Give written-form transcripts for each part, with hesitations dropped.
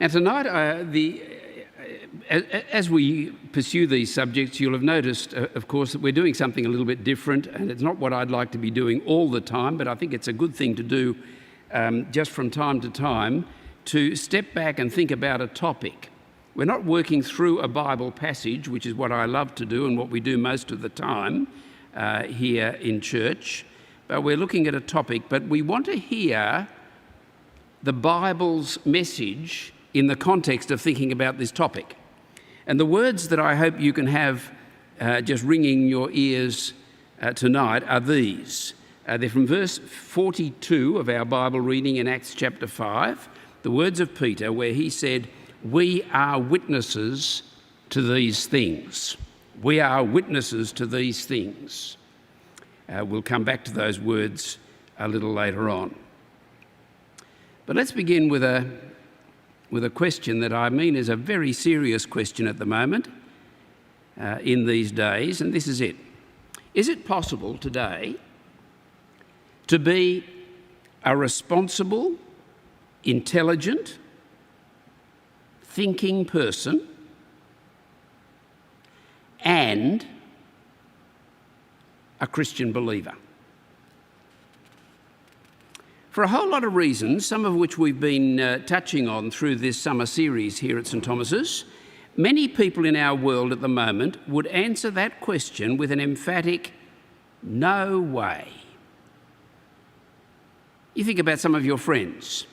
Now tonight, as we pursue these subjects, you'll have noticed, of course, that we're doing something a little bit different, and it's not what I'd like to be doing all the time, but I think it's a good thing to do just from time to time, to step back and think about a topic. We're not working through a Bible passage, which is what I love to do and what we do most of the time here in church, but we're looking at a topic, but we want to hear the Bible's message in the context of thinking about this topic. And the words that I hope you can have just ringing your ears tonight are these. They're from verse 42 of our Bible reading in Acts chapter 5, the words of Peter, where he said, "We are witnesses to these things." We are witnesses to these things. We'll come back to those words a little later on. But let's begin with a question that I mean is a very serious question at the moment in these days, and this is it. Is it possible today to be a responsible, intelligent, thinking person and a Christian believer? For a whole lot of reasons, some of which we've been touching on through this summer series here at St Thomas's, many people in our world at the moment would answer that question with an emphatic no way. You think about some of your friends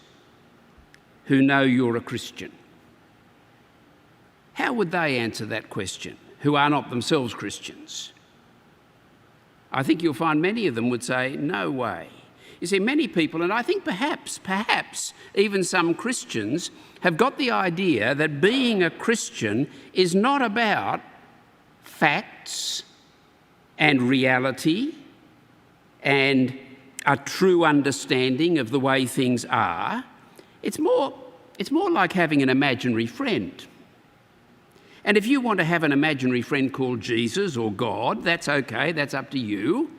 who know you're a Christian. How would they answer that question, who are not themselves Christians? I think you'll find many of them would say, no way. You see, many people, and I think perhaps even some Christians, have got the idea that being a Christian is not about facts and reality and a true understanding of the way things are. It's more like having an imaginary friend. And if you want to have an imaginary friend called Jesus or God, that's okay, that's up to you,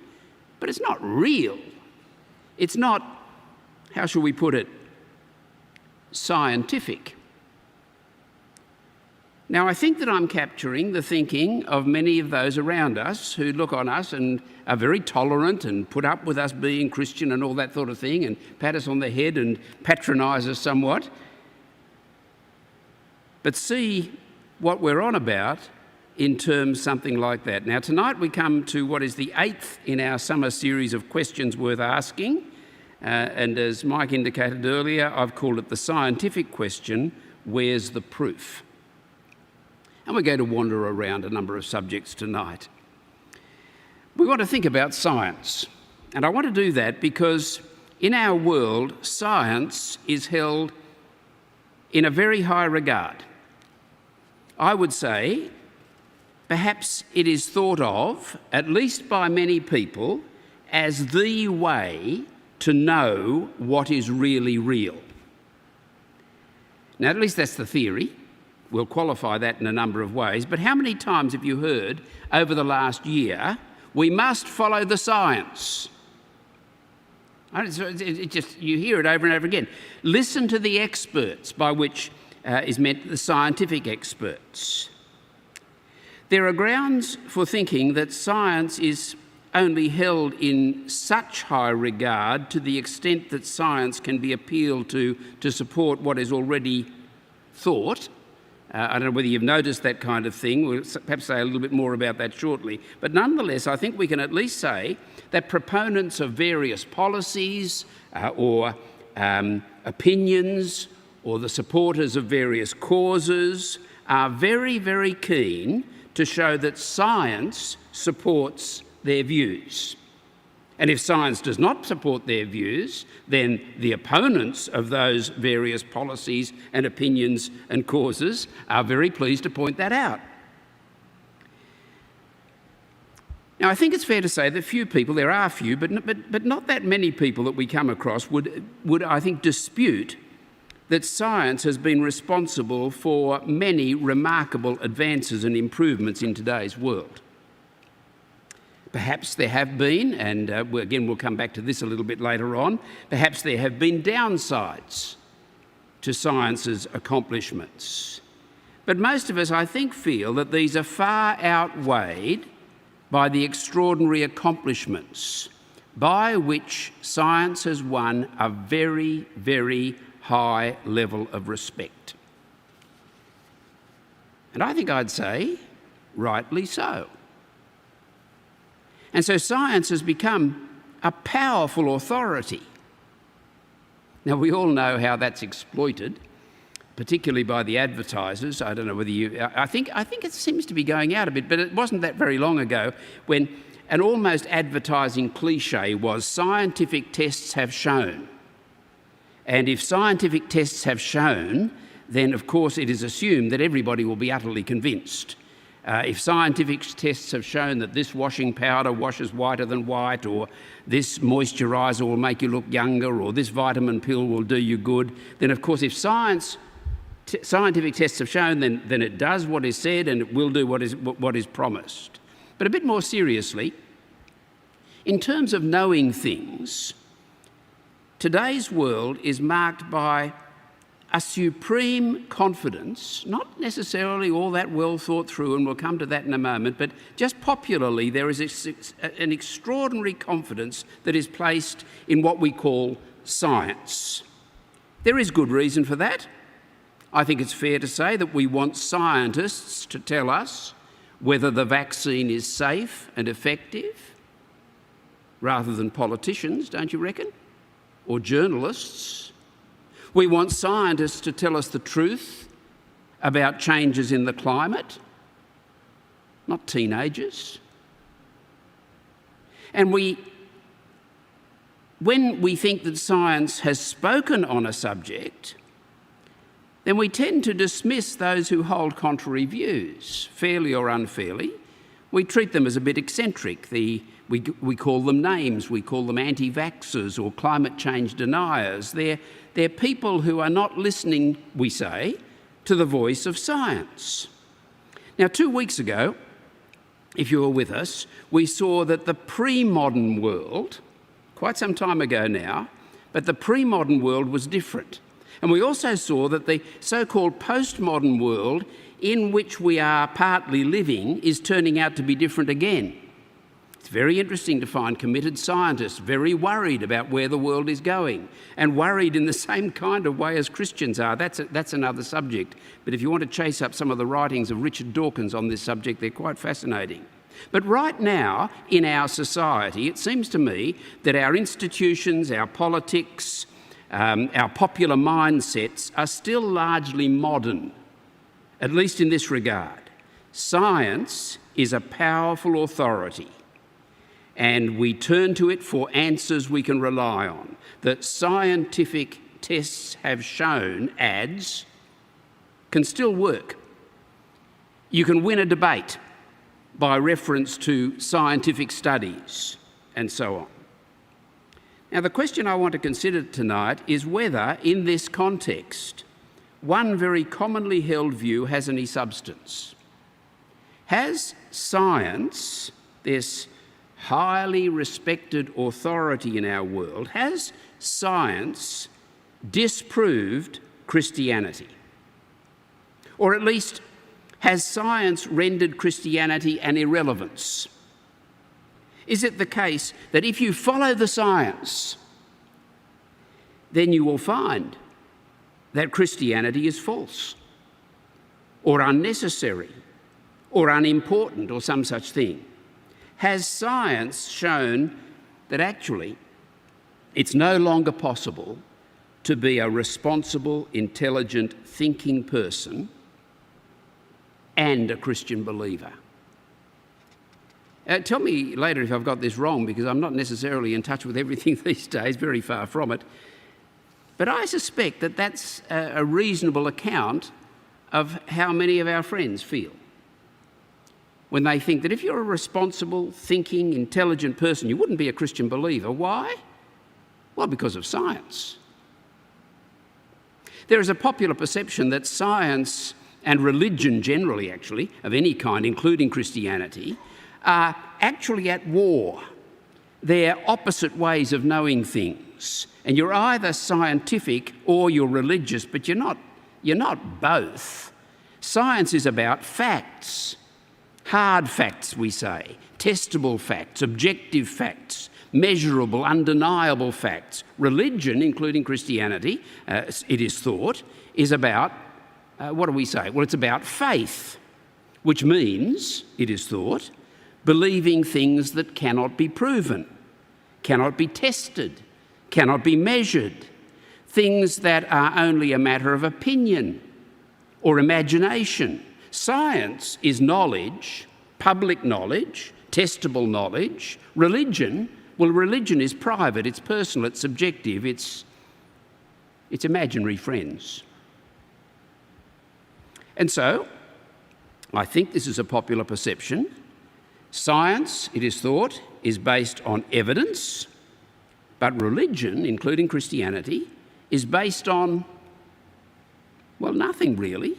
but it's not real. It's not, how shall we put it, scientific. Now, I think that I'm capturing the thinking of many of those around us who look on us and are very tolerant and put up with us being Christian and all that sort of thing and pat us on the head and patronise us somewhat. But see what we're on about in terms something like that. Now, tonight we come to what is the 8th in our summer series of questions worth asking. And as Mike indicated earlier, I've called it the scientific question, where's the proof? And we're going to wander around a number of subjects tonight. We want to think about science. And I want to do that because in our world, science is held in a very high regard. I would say perhaps it is thought of, at least by many people, as the way to know what is really real. Now, at least that's the theory. We'll qualify that in a number of ways. But how many times have you heard over the last year, we must follow the science? You hear it over and over again. Listen to the experts, by which is meant the scientific experts. There are grounds for thinking that science is only held in such high regard to the extent that science can be appealed to support what is already thought. I don't know whether you've noticed that kind of thing. We'll perhaps say a little bit more about that shortly. But nonetheless, I think we can at least say that proponents of various policies or opinions or the supporters of various causes are very, very keen to show that science supports their views. And if science does not support their views, then the opponents of those various policies and opinions and causes are very pleased to point that out. Now, I think it's fair to say that few people, there are few, but not that many people that we come across would I think, dispute that science has been responsible for many remarkable advances and improvements in today's world. Perhaps there have been, and again we'll come back to this a little bit later on, perhaps there have been downsides to science's accomplishments. But most of us, I think, feel that these are far outweighed by the extraordinary accomplishments by which science has won a very, very high level of respect. And I think I'd say, rightly so. And so science has become a powerful authority. Now, we all know how that's exploited, particularly by the advertisers. I don't know whether you... I think it seems to be going out a bit, but it wasn't that very long ago when an almost advertising cliche was scientific tests have shown. And if scientific tests have shown, then of course it is assumed that everybody will be utterly convinced. If scientific tests have shown that this washing powder washes whiter than white, or this moisturiser will make you look younger, or this vitamin pill will do you good, then of course if scientific tests have shown, then it does what is said and it will do what is promised. But a bit more seriously, in terms of knowing things, today's world is marked by a supreme confidence, not necessarily all that well thought through, and we'll come to that in a moment, but just popularly there is an extraordinary confidence that is placed in what we call science. There is good reason for that. I think it's fair to say that we want scientists to tell us whether the vaccine is safe and effective, rather than politicians, don't you reckon? Or journalists. We want scientists to tell us the truth about changes in the climate, not teenagers. And when we think that science has spoken on a subject, then we tend to dismiss those who hold contrary views, fairly or unfairly. We treat them as a bit eccentric. We call them names. We call them anti-vaxxers or climate change deniers. They're people who are not listening, we say, to the voice of science. Now, 2 weeks ago, if you were with us, we saw that the pre-modern world, quite some time ago now, but the pre-modern world was different. And we also saw that the so-called postmodern world in which we are partly living is turning out to be different again. It's very interesting to find committed scientists very worried about where the world is going, and worried in the same kind of way as Christians are. That's another subject. But if you want to chase up some of the writings of Richard Dawkins on this subject, they're quite fascinating. But right now, in our society, it seems to me that our institutions, our politics, our popular mindsets are still largely modern, at least in this regard. Science is a powerful authority, and we turn to it for answers we can rely on. That scientific tests have shown ads can still work. You can win a debate by reference to scientific studies and so on. Now, the question I want to consider tonight is whether, in this context, one very commonly held view has any substance. Has science, this highly respected authority in our world, has science disproved Christianity? Or at least, has science rendered Christianity an irrelevance? Is it the case that if you follow the science, then you will find that Christianity is false, or unnecessary, or unimportant, or some such thing? Has science shown that actually it's no longer possible to be a responsible, intelligent, thinking person and a Christian believer? Tell me later if I've got this wrong, because I'm not necessarily in touch with everything these days, very far from it. But I suspect that that's a reasonable account of how many of our friends feel when they think that if you're a responsible, thinking, intelligent person, you wouldn't be a Christian believer. Why? Well, because of science. There is a popular perception that science and religion generally, actually, of any kind, including Christianity, are actually at war. They're opposite ways of knowing things, And you're either scientific or you're religious, but you're not both. Science is about facts. Hard facts, we say. Testable facts, objective facts, measurable, undeniable facts. Religion, including Christianity, it is thought, is about, what do we say? Well, it's about faith, which means, it is thought, believing things that cannot be proven, cannot be tested, cannot be measured, things that are only a matter of opinion or imagination. Science is knowledge, public knowledge, testable knowledge. Religion is private, it's personal, it's subjective, it's imaginary friends. And so, I think this is a popular perception. Science, it is thought, is based on evidence, but religion, including Christianity, is based on, well, nothing really.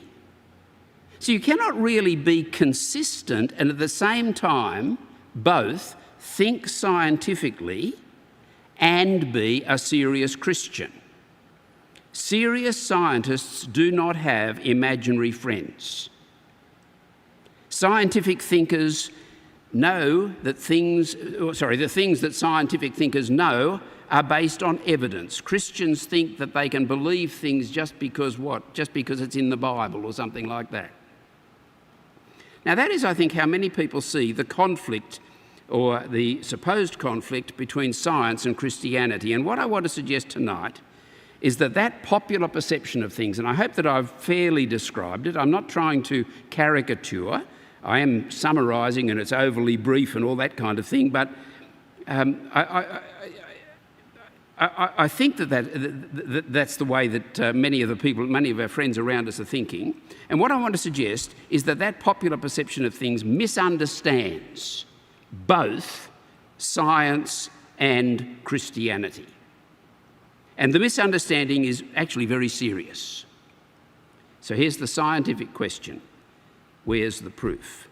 So you cannot really be consistent and at the same time both think scientifically and be a serious Christian. Serious scientists do not have imaginary friends. Scientific thinkers know that the things that scientific thinkers know are based on evidence. Christians think that they can believe things just because what? Just because it's in the Bible or something like that. Now that is, I think, how many people see the conflict or the supposed conflict between science and Christianity. And what I want to suggest tonight is that popular perception of things, and I hope that I've fairly described it, I'm not trying to caricature, I am summarising and it's overly brief and all that kind of thing, but I think that's the way that many of our friends around us are thinking. And what I want to suggest is that popular perception of things misunderstands both science and Christianity. And the misunderstanding is actually very serious. So here's the scientific question. Where's the proof?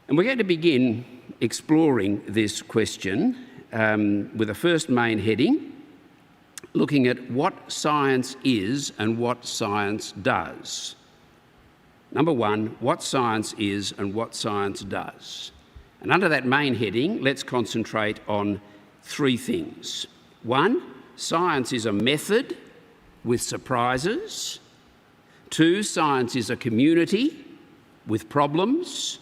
And we're going to begin exploring this question with a first main heading, looking at what science is and what science does. Number one, what science is and what science does. And under that main heading, let's concentrate on three things. One, science is a method with surprises. Two, science is a community with problems.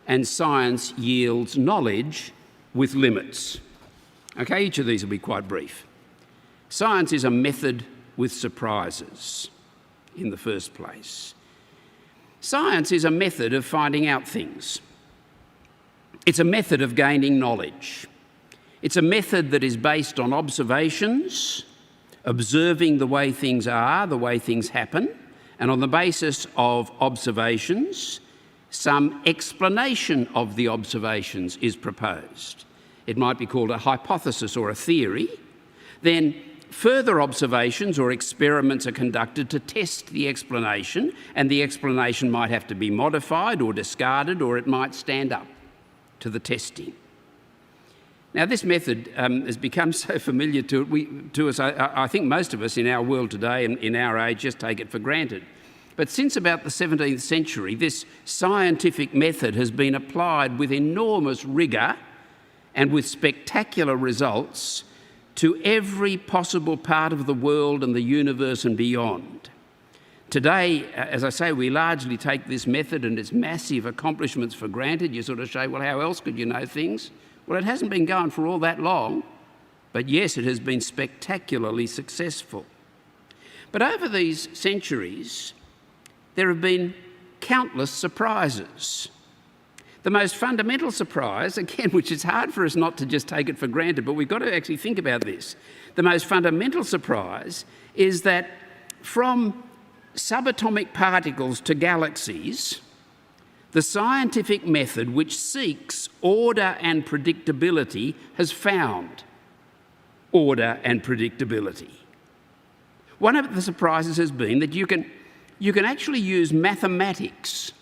And science yields knowledge with limits. Okay, each of these will be quite brief. Science is a method with surprises in the first place. Science is a method of finding out things. It's a method of gaining knowledge. It's a method that is based on observations, observing the way things are, the way things happen, and on the basis of observations, some explanation of the observations is proposed. It might be called a hypothesis or a theory. Then further observations or experiments are conducted to test the explanation, and the explanation might have to be modified or discarded, or it might stand up to the testing. Now, this method has become so familiar to us, I think most of us in our world today and in our age just take it for granted. But since about the 17th century, this scientific method has been applied with enormous rigour and with spectacular results to every possible part of the world and the universe and beyond. Today, as I say, we largely take this method and its massive accomplishments for granted. You sort of say, well, how else could you know things? Well, it hasn't been going for all that long, but yes, it has been spectacularly successful. But over these centuries, there have been countless surprises. The most fundamental surprise, again, which is hard for us not to just take it for granted, but we've got to actually think about this. The most fundamental surprise is that from subatomic particles to galaxies, the scientific method which seeks order and predictability has found order and predictability. One of the surprises has been that you can actually use mathematics,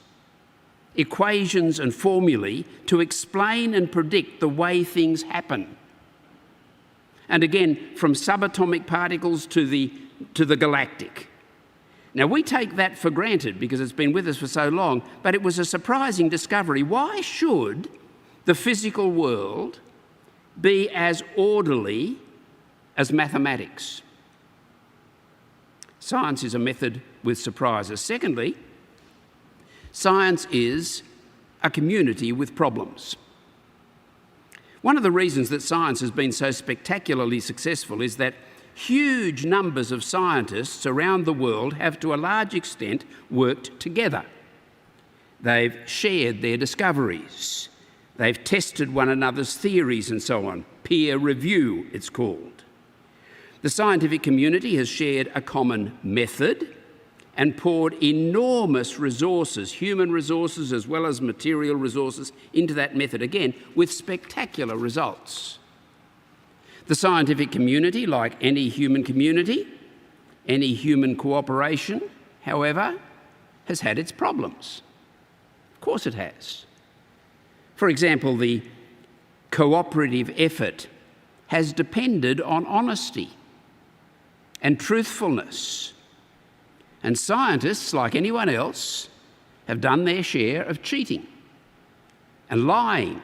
equations and formulae to explain and predict the way things happen. And again, from subatomic particles to the galactic. Now, we take that for granted because it's been with us for so long, but it was a surprising discovery. Why should the physical world be as orderly as mathematics? Science is a method with surprises. Secondly, science is a community with problems. One of the reasons that science has been so spectacularly successful is that huge numbers of scientists around the world have to a large extent worked together. They've shared their discoveries. They've tested one another's theories and so on. Peer review, it's called. The scientific community has shared a common method and poured enormous resources, human resources as well as material resources, into that method, again, with spectacular results. The scientific community, like any human community, any human cooperation, however, has had its problems. Of course it has. For example, the cooperative effort has depended on honesty and truthfulness. And scientists, like anyone else, have done their share of cheating and lying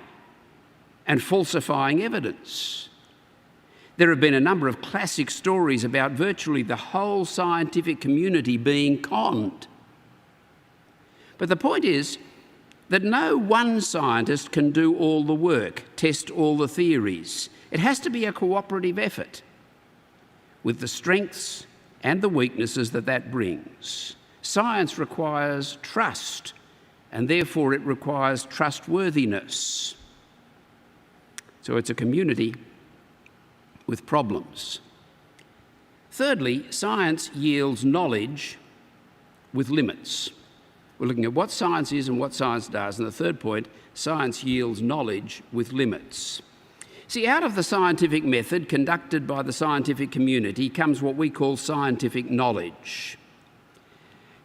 and falsifying evidence. There have been a number of classic stories about virtually the whole scientific community being conned. But the point is that no one scientist can do all the work, test all the theories. It has to be a cooperative effort with the strengths and the weaknesses that brings. Science requires trust, and therefore it requires trustworthiness. So it's a community with problems. Thirdly, science yields knowledge with limits. We're looking at what science is and what science does. And the third point, science yields knowledge with limits. See, out of the scientific method conducted by the scientific community comes what we call scientific knowledge.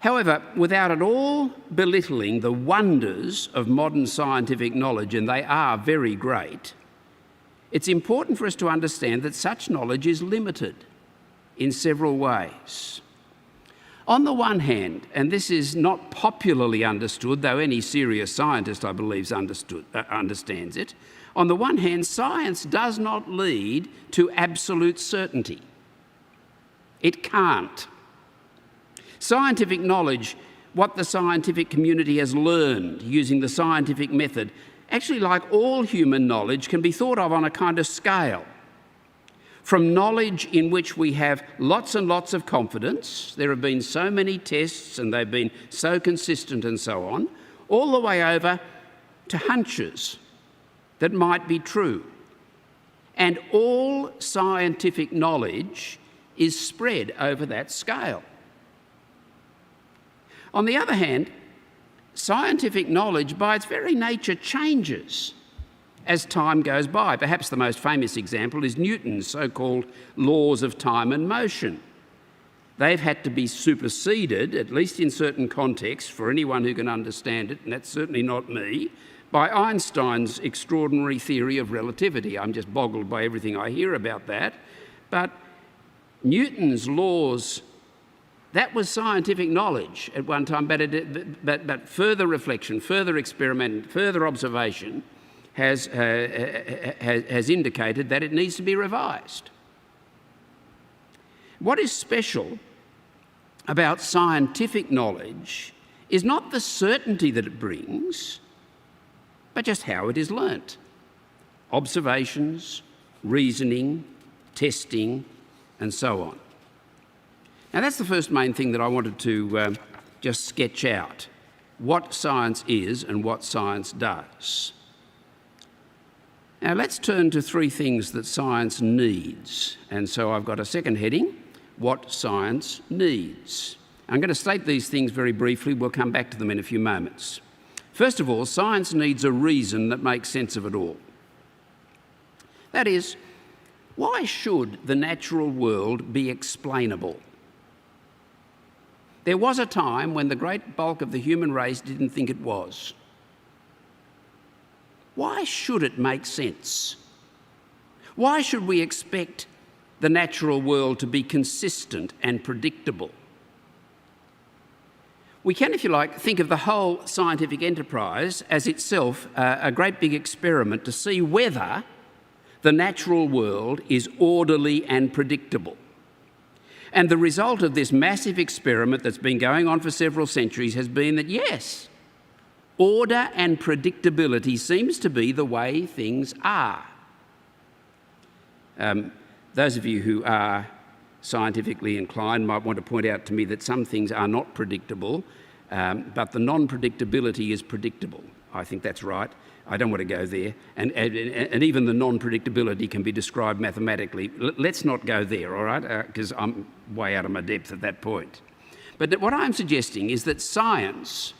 However, without at all belittling the wonders of modern scientific knowledge, and they are very great, it's important for us to understand that such knowledge is limited in several ways. On the one hand, and this is not popularly understood, though any serious scientist, I believe, understands it, on the one hand, science does not lead to absolute certainty. It can't. Scientific knowledge, what the scientific community has learned using the scientific method, actually, like all human knowledge, can be thought of on a kind of scale. From knowledge in which we have lots and lots of confidence, there have been so many tests and they've been so consistent and so on, all the way over to hunches that might be true. And all scientific knowledge is spread over that scale. On the other hand, scientific knowledge by its very nature changes as time goes by. Perhaps the most famous example is Newton's so-called laws of time and motion. They've had to be superseded, at least in certain contexts, for anyone who can understand it, and that's certainly not me, by Einstein's extraordinary theory of relativity. I'm just boggled by everything I hear about that. But Newton's laws, that was scientific knowledge at one time, but further reflection, further experiment, further observation has indicated that it needs to be revised. What is special about scientific knowledge is not the certainty that it brings, but just how it is learnt. Observations, reasoning, testing, and so on. Now, that's the first main thing that I wanted to just sketch out, what science is and what science does. Now, let's turn to three things that science needs. And so I've got a second heading, what science needs. I'm going to state these things very briefly. We'll come back to them in a few moments. First of all, science needs a reason that makes sense of it all. That is, why should the natural world be explainable? There was a time when the great bulk of the human race didn't think it was. Why should it make sense? Why should we expect the natural world to be consistent and predictable? We can, if you like, think of the whole scientific enterprise as itself a great big experiment to see whether the natural world is orderly and predictable. And the result of this massive experiment that's been going on for several centuries has been that, yes, order and predictability seems to be the way things are. Those of you who are scientifically inclined might want to point out to me that some things are not predictable, but the non-predictability is predictable. I think that's right. I don't want to go there. And even the non-predictability can be described mathematically. Let's not go there, all right? Because I'm way out of my depth at that point. But what I'm suggesting is that science,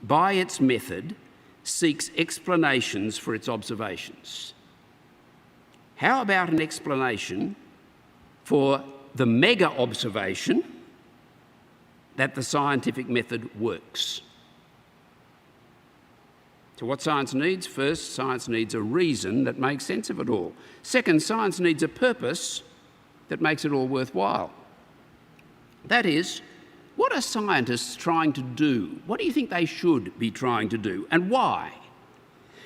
by its method, seeks explanations for its observations. How about an explanation for the mega observation that the scientific method works? So what science needs? First, science needs a reason that makes sense of it all. Second, science needs a purpose that makes it all worthwhile. That is, what are scientists trying to do? What do you think they should be trying to do, and why?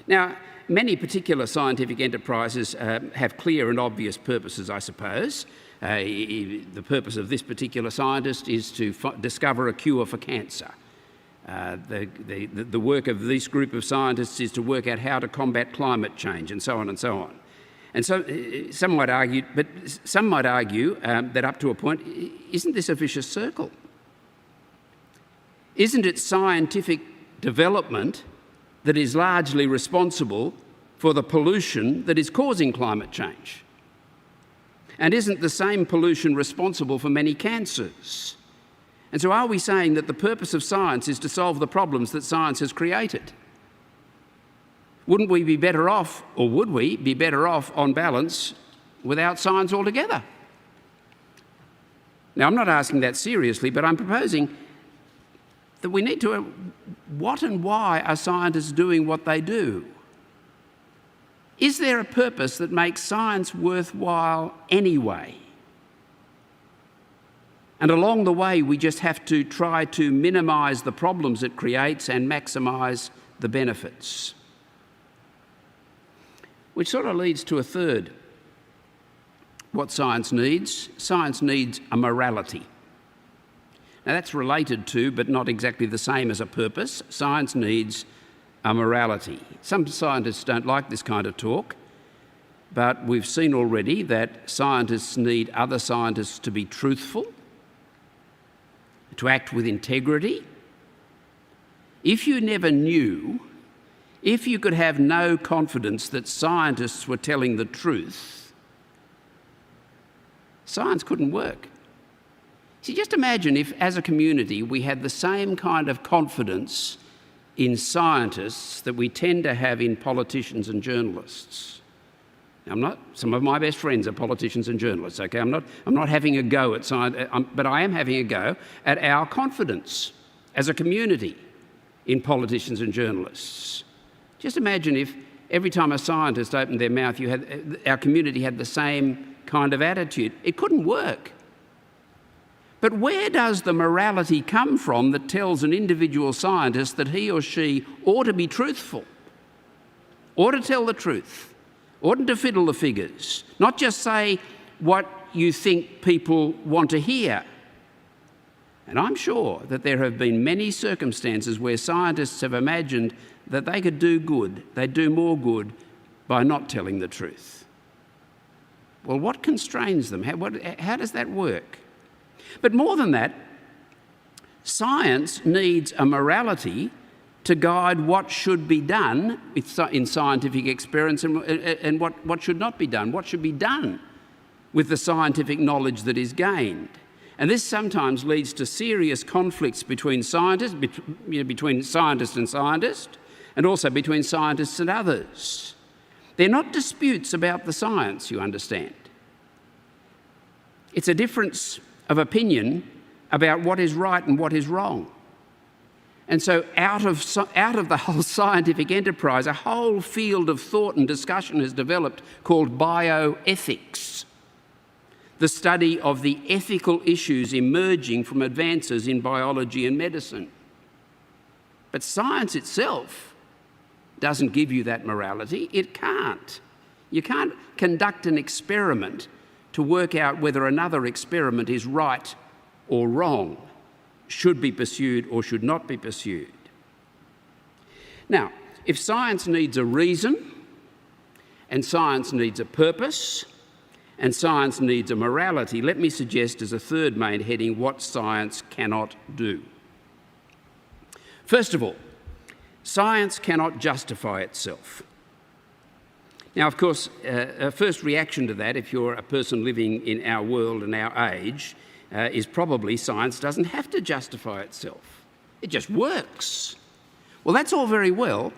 Now, many particular scientific enterprises have clear and obvious purposes, I suppose. The purpose of this particular scientist is to discover a cure for cancer. The work of this group of scientists is to work out how to combat climate change, and so on and so on. And so some might argue that up to a point, isn't this a vicious circle? Isn't it scientific development that is largely responsible for the pollution that is causing climate change? And isn't the same pollution responsible for many cancers? And so are we saying that the purpose of science is to solve the problems that science has created? Wouldn't we be better off, or would we be better off on balance, without science altogether? Now, I'm not asking that seriously, but I'm proposing that we need to, what and why are scientists doing what they do? Is there a purpose that makes science worthwhile anyway? And along the way, we just have to try to minimise the problems it creates and maximise the benefits. Which sort of leads to a third. What science needs? Science needs a morality. Now that's related to, but not exactly the same as a purpose. Science needs a morality. Some scientists don't like this kind of talk, but we've seen already that scientists need other scientists to be truthful, to act with integrity. If you never knew, if you could have no confidence that scientists were telling the truth, science couldn't work. See, just imagine if, as a community, we had the same kind of confidence in scientists that we tend to have in politicians and journalists. Now, some of my best friends are politicians and journalists, okay? I'm not having a go at science, but I am having a go at our confidence as a community in politicians and journalists. Just imagine if every time a scientist opened their mouth, our community had the same kind of attitude. It couldn't work. But where does the morality come from that tells an individual scientist that he or she ought to be truthful, ought to tell the truth, oughtn't to fiddle the figures, not just say what you think people want to hear? And I'm sure that there have been many circumstances where scientists have imagined that they could do good, they'd do more good by not telling the truth. Well, what constrains them? How does that work? But more than that, science needs a morality to guide what should be done in scientific experience and what should not be done, what should be done with the scientific knowledge that is gained. And this sometimes leads to serious conflicts between scientists, between scientist and scientist, and also between scientists and others. They're not disputes about the science, you understand. It's a difference of opinion about what is right and what is wrong. And so out of the whole scientific enterprise, a whole field of thought and discussion has developed called bioethics, the study of the ethical issues emerging from advances in biology and medicine. But science itself doesn't give you that morality. It can't. You can't conduct an experiment to work out whether another experiment is right or wrong, should be pursued or should not be pursued. Now, if science needs a reason, and science needs a purpose, and science needs a morality, let me suggest as a third main heading what science cannot do. First of all, science cannot justify itself. Now, of course, a first reaction to that, if you're a person living in our world and our age, is probably science doesn't have to justify itself. It just works. Well, that's all very well,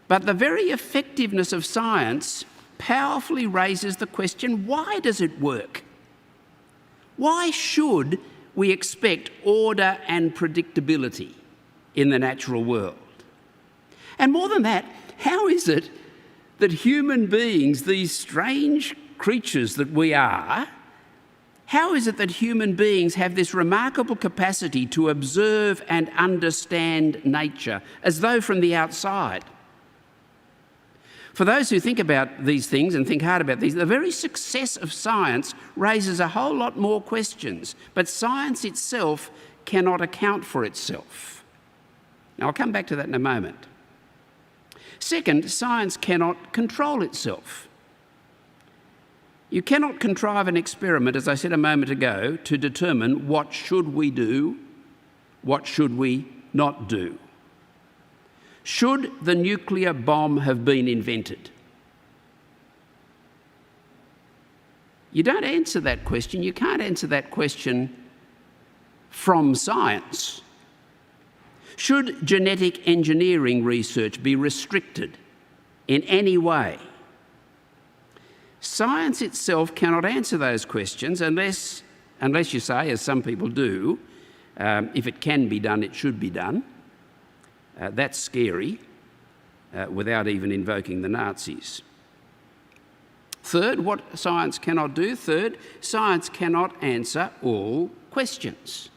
but the very effectiveness of science powerfully raises the question, why does it work? Why should we expect order and predictability in the natural world? And more than that, how is it that human beings, these strange creatures that we are, how is it that human beings have this remarkable capacity to observe and understand nature as though from the outside? For those who think about these things and think hard about these, the very success of science raises a whole lot more questions, but science itself cannot account for itself. Now, I'll come back to that in a moment. Second, science cannot control itself. You cannot contrive an experiment, as I said a moment ago, to determine what should we do, what should we not do. Should the nuclear bomb have been invented? You don't answer that question. You can't answer that question from science. Should genetic engineering research be restricted in any way? Science itself cannot answer those questions unless you say, as some people do, if it can be done, it should be done. That's scary, without even invoking the Nazis. Third, what science cannot do? Third, science cannot answer all questions.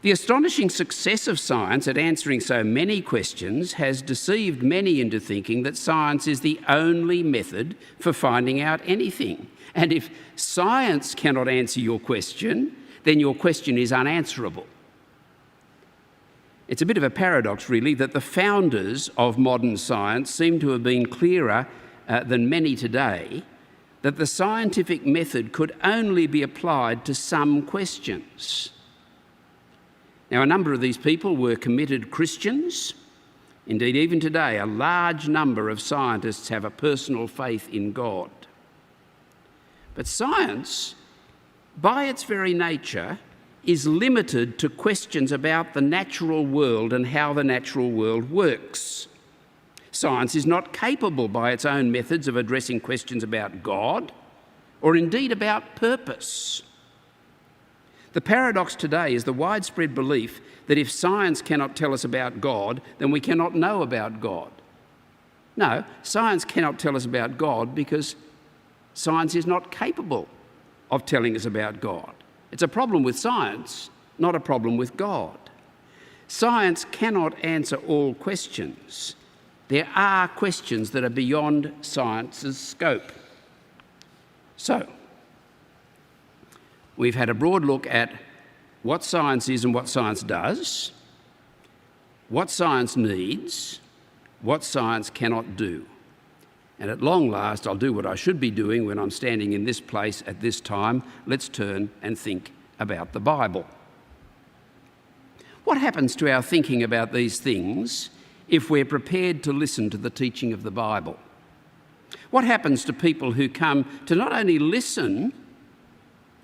The astonishing success of science at answering so many questions has deceived many into thinking that science is the only method for finding out anything. And if science cannot answer your question, then your question is unanswerable. It's a bit of a paradox, really, that the founders of modern science seem to have been clearer than many today that the scientific method could only be applied to some questions. Now, a number of these people were committed Christians. Indeed, even today, a large number of scientists have a personal faith in God. But science, by its very nature, is limited to questions about the natural world and how the natural world works. Science is not capable by its own methods of addressing questions about God or indeed about purpose. The paradox today is the widespread belief that if science cannot tell us about God, then we cannot know about God. No, science cannot tell us about God because science is not capable of telling us about God. It's a problem with science, not a problem with God. Science cannot answer all questions. There are questions that are beyond science's scope. So, we've had a broad look at what science is and what science does, what science needs, what science cannot do. And at long last, I'll do what I should be doing when I'm standing in this place at this time. Let's turn and think about the Bible. What happens to our thinking about these things if we're prepared to listen to the teaching of the Bible? What happens to people who come to not only listen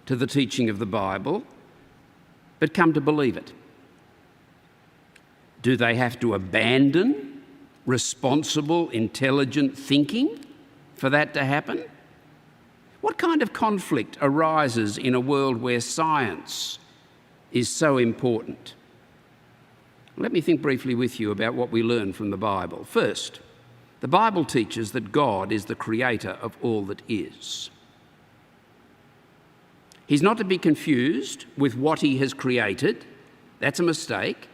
to the teaching of the Bible, but come to believe it? Do they have to abandon responsible, intelligent thinking for that to happen? What kind of conflict arises in a world where science is so important? Let me think briefly with you about what we learn from the Bible. First, the Bible teaches that God is the creator of all that is. He's not to be confused with what he has created. That's a mistake.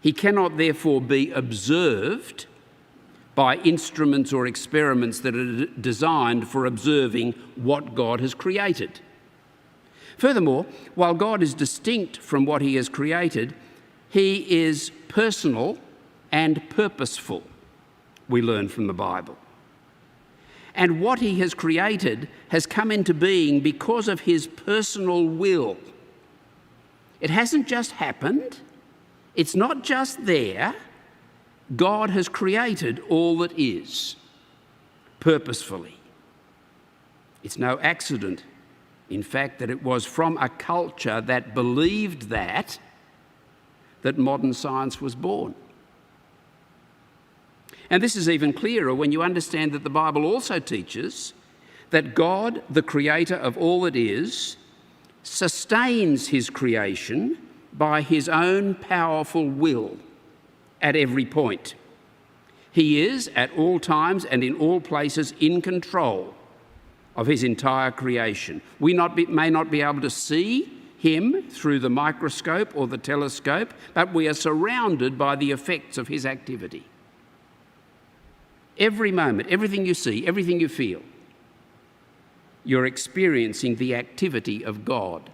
He cannot therefore be observed by instruments or experiments that are designed for observing what God has created. Furthermore, while God is distinct from what he has created, he is personal and purposeful, we learn from the Bible. And what he has created has come into being because of his personal will. It hasn't just happened. It's not just there. God has created all that is, purposefully. It's no accident, in fact, that it was from a culture that believed that modern science was born. And this is even clearer when you understand that the Bible also teaches that God, the creator of all that is, sustains his creation by his own powerful will at every point. He is, at all times and in all places, in control of his entire creation. We may not be able to see him through the microscope or the telescope, but we are surrounded by the effects of his activity. Every moment, everything you see, everything you feel, you're experiencing the activity of God,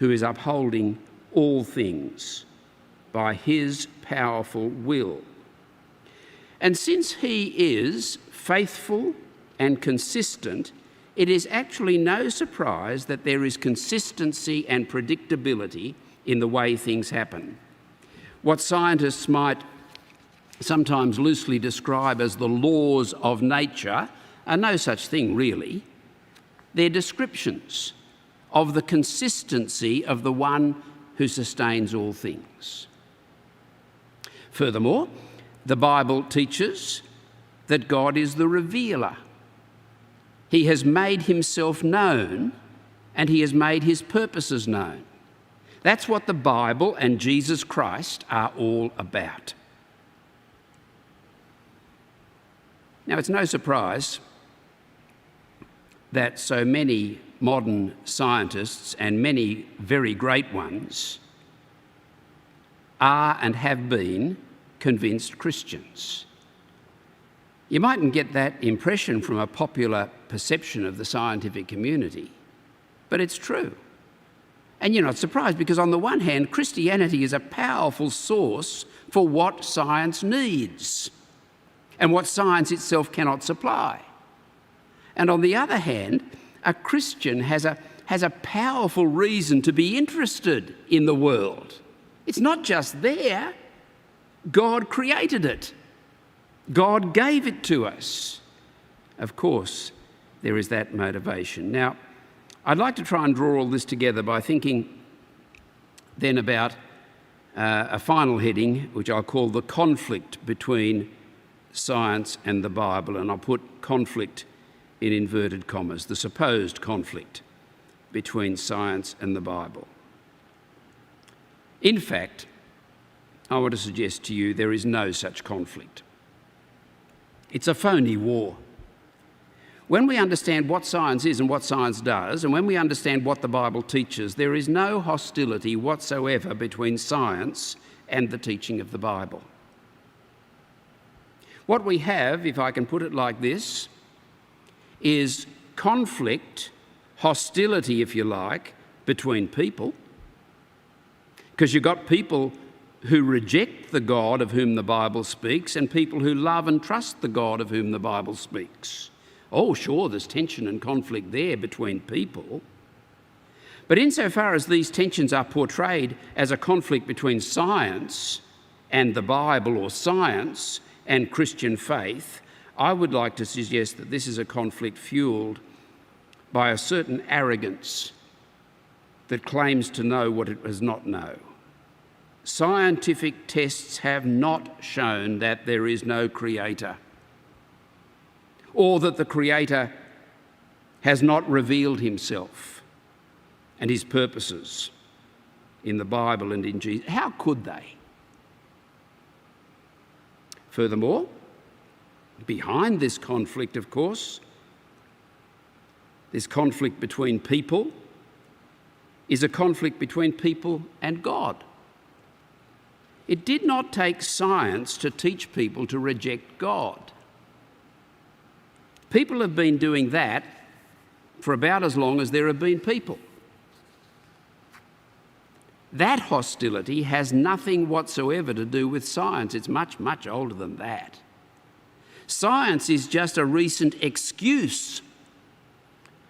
who is upholding all things by his powerful will. And since he is faithful and consistent, it is actually no surprise that there is consistency and predictability in the way things happen. What scientists might sometimes loosely describe as the laws of nature are no such thing really. They're descriptions of the consistency of the one who sustains all things. Furthermore, the Bible teaches that God is the revealer. He has made himself known and he has made his purposes known. That's what the Bible and Jesus Christ are all about. Now, it's no surprise that so many modern scientists, and many very great ones, are and have been convinced Christians. You mightn't get that impression from a popular perception of the scientific community, but it's true. And you're not surprised, because on the one hand, Christianity is a powerful source for what science needs and what science itself cannot supply. And on the other hand, a Christian has a powerful reason to be interested in the world. It's not just there. God created it. God gave it to us. Of course, there is that motivation. Now, I'd like to try and draw all this together by thinking then about a final heading, which I'll call the conflict between science and the Bible, and I'll put conflict in inverted commas, the supposed conflict between science and the Bible. In fact, I want to suggest to you there is no such conflict. It's a phony war. When we understand what science is and what science does, and when we understand what the Bible teaches, there is no hostility whatsoever between science and the teaching of the Bible. What we have, if I can put it like this, is conflict, hostility, if you like, between people. Because you've got people who reject the God of whom the Bible speaks and people who love and trust the God of whom the Bible speaks. Oh, sure, there's tension and conflict there between people. But insofar as these tensions are portrayed as a conflict between science and the Bible, or science and Christian faith, I would like to suggest that this is a conflict fueled by a certain arrogance that claims to know what it does not know. Scientific tests have not shown that there is no creator, or that the creator has not revealed himself and his purposes in the Bible and in Jesus. How could they? Furthermore, behind this conflict, of course, this conflict between people, is a conflict between people and God. It did not take science to teach people to reject God. People have been doing that for about as long as there have been people. That hostility has nothing whatsoever to do with science. It's much, much older than that. Science is just a recent excuse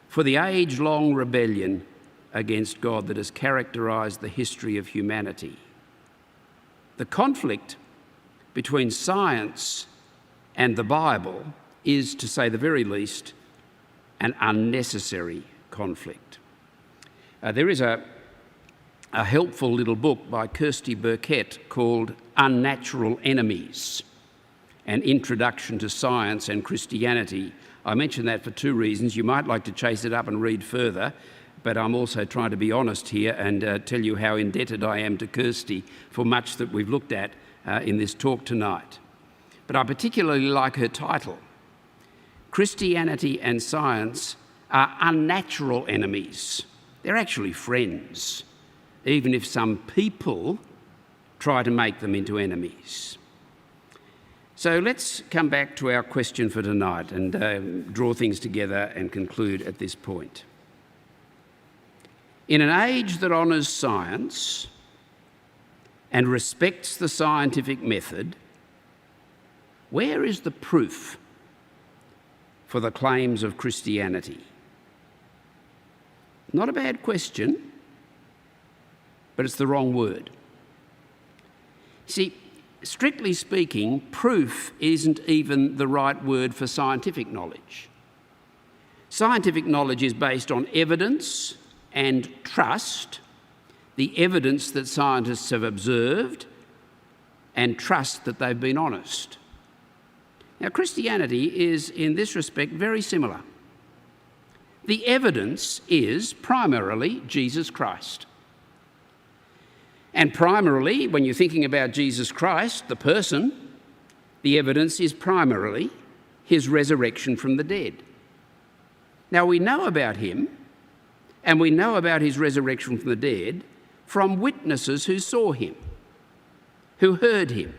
for the age-long rebellion against God that has characterised the history of humanity. The conflict between science and the Bible is, to say the very least, an unnecessary conflict. There is a helpful little book by Kirsty Burkett called Unnatural Enemies, An Introduction to Science and Christianity. I mention that for two reasons. You might like to chase it up and read further, but I'm also trying to be honest here and tell you how indebted I am to Kirsty for much that we've looked at in this talk tonight. But I particularly like her title. Christianity and science are unnatural enemies. They're actually friends, even if some people try to make them into enemies. So let's come back to our question for tonight and draw things together and conclude at this point. In an age that honours science and respects the scientific method, where is the proof for the claims of Christianity? Not a bad question, but it's the wrong word. See, strictly speaking, proof isn't even the right word for scientific knowledge. Scientific knowledge is based on evidence and trust, the evidence that scientists have observed, and trust that they've been honest. Now, Christianity is, in this respect, very similar. The evidence is primarily Jesus Christ. And primarily, when you're thinking about Jesus Christ, the person, the evidence is primarily his resurrection from the dead. Now, we know about him, and we know about his resurrection from the dead from witnesses who saw him, who heard him.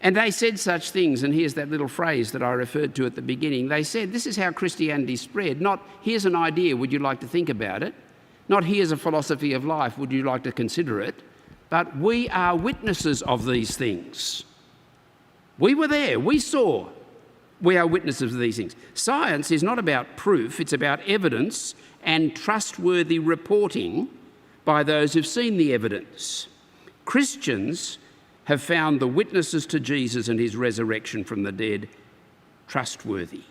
And they said such things, and here's that little phrase that I referred to at the beginning. They said, this is how Christianity spread, not here's an idea, would you like to think about it? Not here's a philosophy of life, would you like to consider it? But we are witnesses of these things. We were there, we saw. We are witnesses of these things. Science is not about proof, it's about evidence and trustworthy reporting by those who've seen the evidence. Christians have found the witnesses to Jesus and his resurrection from the dead trustworthy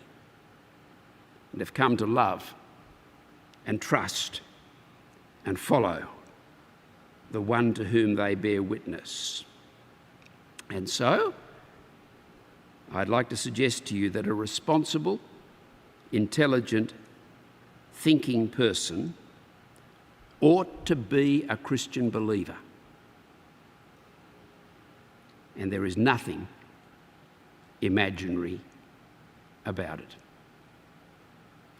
and have come to love and trust and follow the one to whom they bear witness. And so, I'd like to suggest to you that a responsible, intelligent, thinking person ought to be a Christian believer. And there is nothing imaginary about it.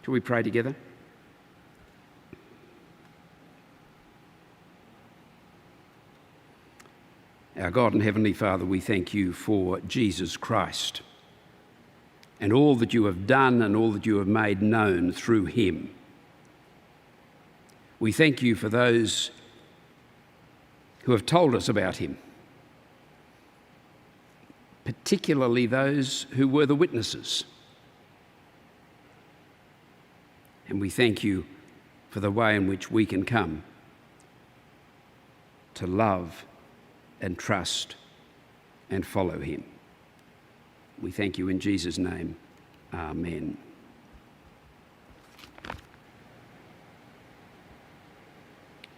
Shall we pray together? Our God and Heavenly Father, we thank you for Jesus Christ and all that you have done and all that you have made known through him. We thank you for those who have told us about him, particularly those who were the witnesses. And we thank you for the way in which we can come to love and trust and follow him. We thank you in Jesus' name. Amen.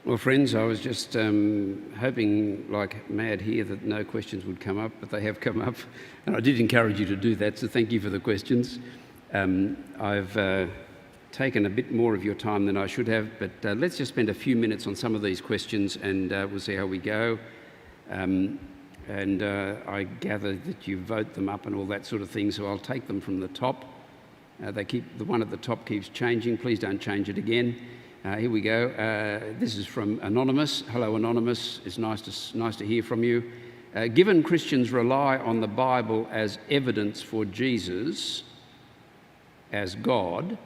Well, friends, I was just hoping like mad here that no questions would come up, but they have come up, and I did encourage you to do that, so thank you for the questions. I've taken a bit more of your time than I should have, but let's just spend a few minutes on some of these questions and we'll see how we go. and I gather that you vote them up and all that sort of thing, so I'll take them from the top. The one at the top keeps changing. Please don't change it again. Here we go. This is from Anonymous. Hello, Anonymous. It's nice to hear from you. Given Christians rely on the Bible as evidence for Jesus as God,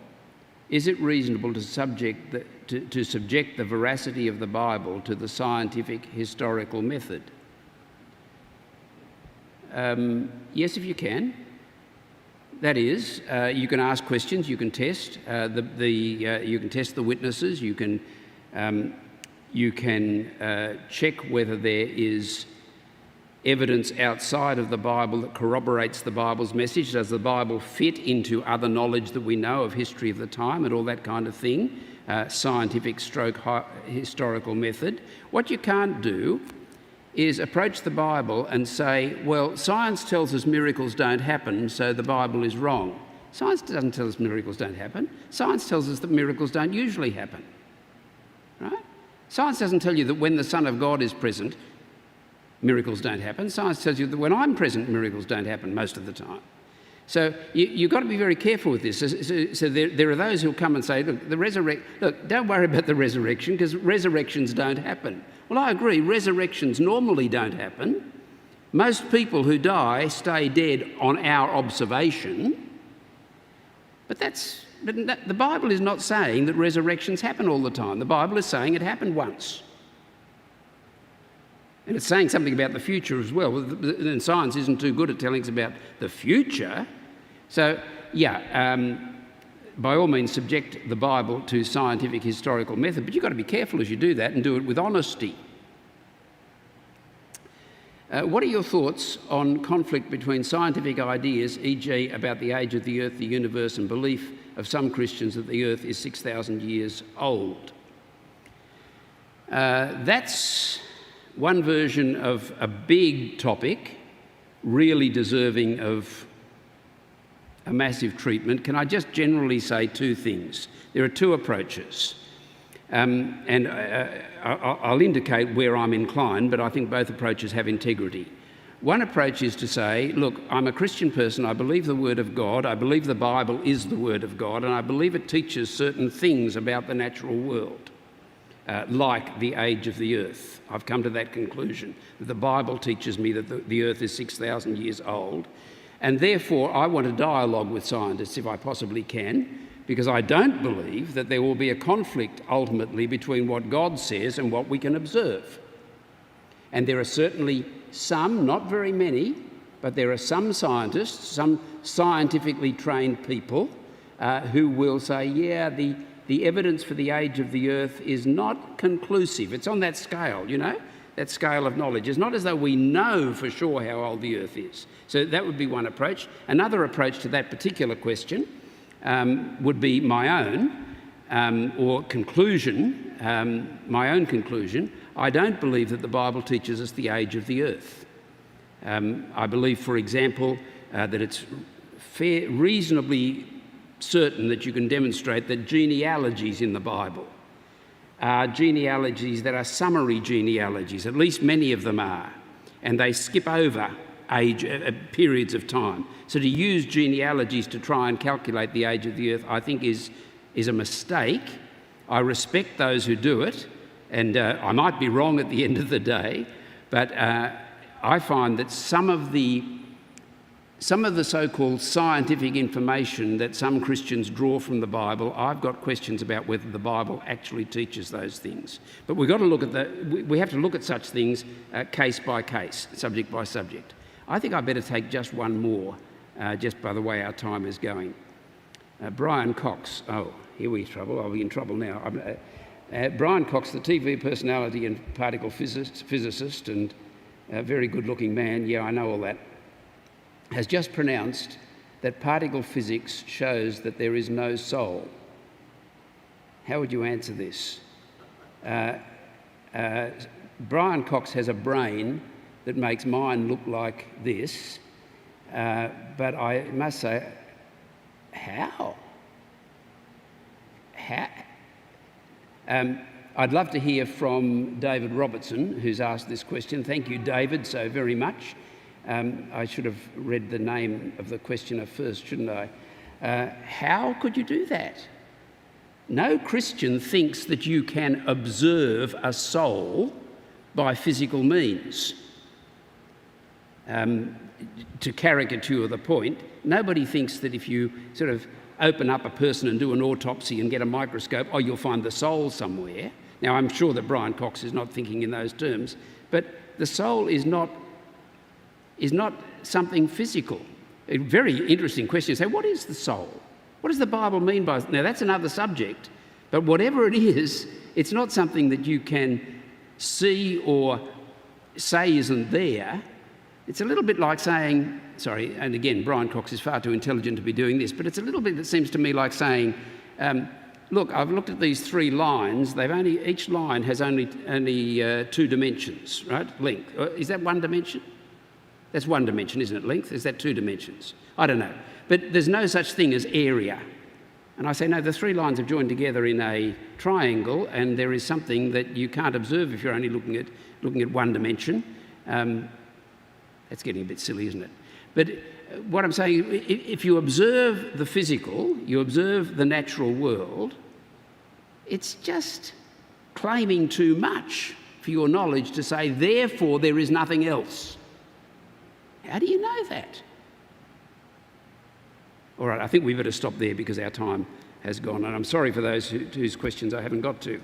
is it reasonable to subject the veracity of the Bible to the scientific historical method? Yes, if you can. That is, you can ask questions, you can test you can test the witnesses, you can check whether there is evidence outside of the Bible that corroborates the Bible's message. Does the Bible fit into other knowledge that we know of history of the time and all that kind of thing? Scientific stroke historical method. What you can't do is approach the Bible and say, well, science tells us miracles don't happen, so the Bible is wrong. Science doesn't tell us miracles don't happen. Science tells us that miracles don't usually happen. Right? Science doesn't tell you that when the Son of God is present, miracles don't happen. Science tells you that when I'm present, miracles don't happen most of the time. So you've got to be very careful with this. So there are those who'll come and say, look, don't worry about the resurrection because resurrections don't happen. Well, I agree, resurrections normally don't happen. Most people who die stay dead on our observation. But the Bible is not saying that resurrections happen all the time. The Bible is saying it happened once. And it's saying something about the future as well. And science isn't too good at telling us about the future. So, by all means, subject the Bible to scientific historical method, but you've got to be careful as you do that and do it with honesty. What are your thoughts on conflict between scientific ideas, e.g. about the age of the earth, the universe, and belief of some Christians that the earth is 6,000 years old? That's one version of a big topic, really deserving of a massive treatment. Can I just generally say two things? There are two approaches, and I'll indicate where I'm inclined, but I think both approaches have integrity. One approach is to say, look, I'm a Christian person, I believe the Word of God, I believe the Bible is the Word of God, and I believe it teaches certain things about the natural world, like the age of the earth. I've come to that conclusion, that the Bible teaches me that the earth is 6,000 years old, and therefore I want a dialogue with scientists if I possibly can, because I don't believe that there will be a conflict ultimately between what God says and what we can observe. And there are certainly some, not very many, but there are some scientists, some scientifically trained people who will say, yeah, the evidence for the age of the earth is not conclusive. It's on that scale, that scale of knowledge. It's not as though we know for sure how old the earth is. So that would be one approach. Another approach to that particular question would be my own, or conclusion, my own conclusion. I don't believe that the Bible teaches us the age of the earth. I believe, for example, that it's reasonably certain that you can demonstrate that genealogies in the Bible are genealogies that are summary genealogies, at least many of them are, and they skip over periods of time. So to use genealogies to try and calculate the age of the earth, I think is a mistake. I respect those who do it, and I might be wrong at the end of the day, but I find that some of the so-called scientific information that some Christians draw from the Bible, I've got questions about whether the Bible actually teaches those things. But we have to look at such things case by case, subject by subject. I think I better take just one more, just by the way our time is going. Brian Cox. Oh, here we're in trouble. I'll be in trouble now. Brian Cox, the TV personality and particle physicist and a very good-looking man, yeah, I know all that, has just pronounced that particle physics shows that there is no soul. How would you answer this? Brian Cox has a brain that makes mine look like this, but I must say, how? I'd love to hear from David Robertson, who's asked this question. Thank you, David, so very much. I should have read the name of the questioner first, shouldn't I? How could you do that? No Christian thinks that you can observe a soul by physical means. To caricature the point, nobody thinks that if you sort of open up a person and do an autopsy and get a microscope, oh, you'll find the soul somewhere. Now, I'm sure that Brian Cox is not thinking in those terms, but the soul is not something physical. A very interesting question. Say, what is the soul? What does the Bible mean by... Now, that's another subject, but whatever it is, it's not something that you can see or say isn't there. It's a little bit like saying, sorry, and again, Brian Cox is far too intelligent to be doing this, but it's a little bit, it seems to me, like saying, look, I've looked at these 3 lines. Each line has only 2 dimensions, right? Length. Is that 1 dimension? That's 1 dimension, isn't it? Length? Is that 2 dimensions? I don't know. But there's no such thing as area. And I say, no, the 3 lines are joined together in a triangle, and there is something that you can't observe if you're only looking at 1 dimension. That's getting a bit silly, isn't it? But what I'm saying, if you observe the physical, you observe the natural world, it's just claiming too much for your knowledge to say, therefore, there is nothing else. How do you know that? All right, I think we better stop there because our time has gone, and I'm sorry for those whose questions I haven't got to.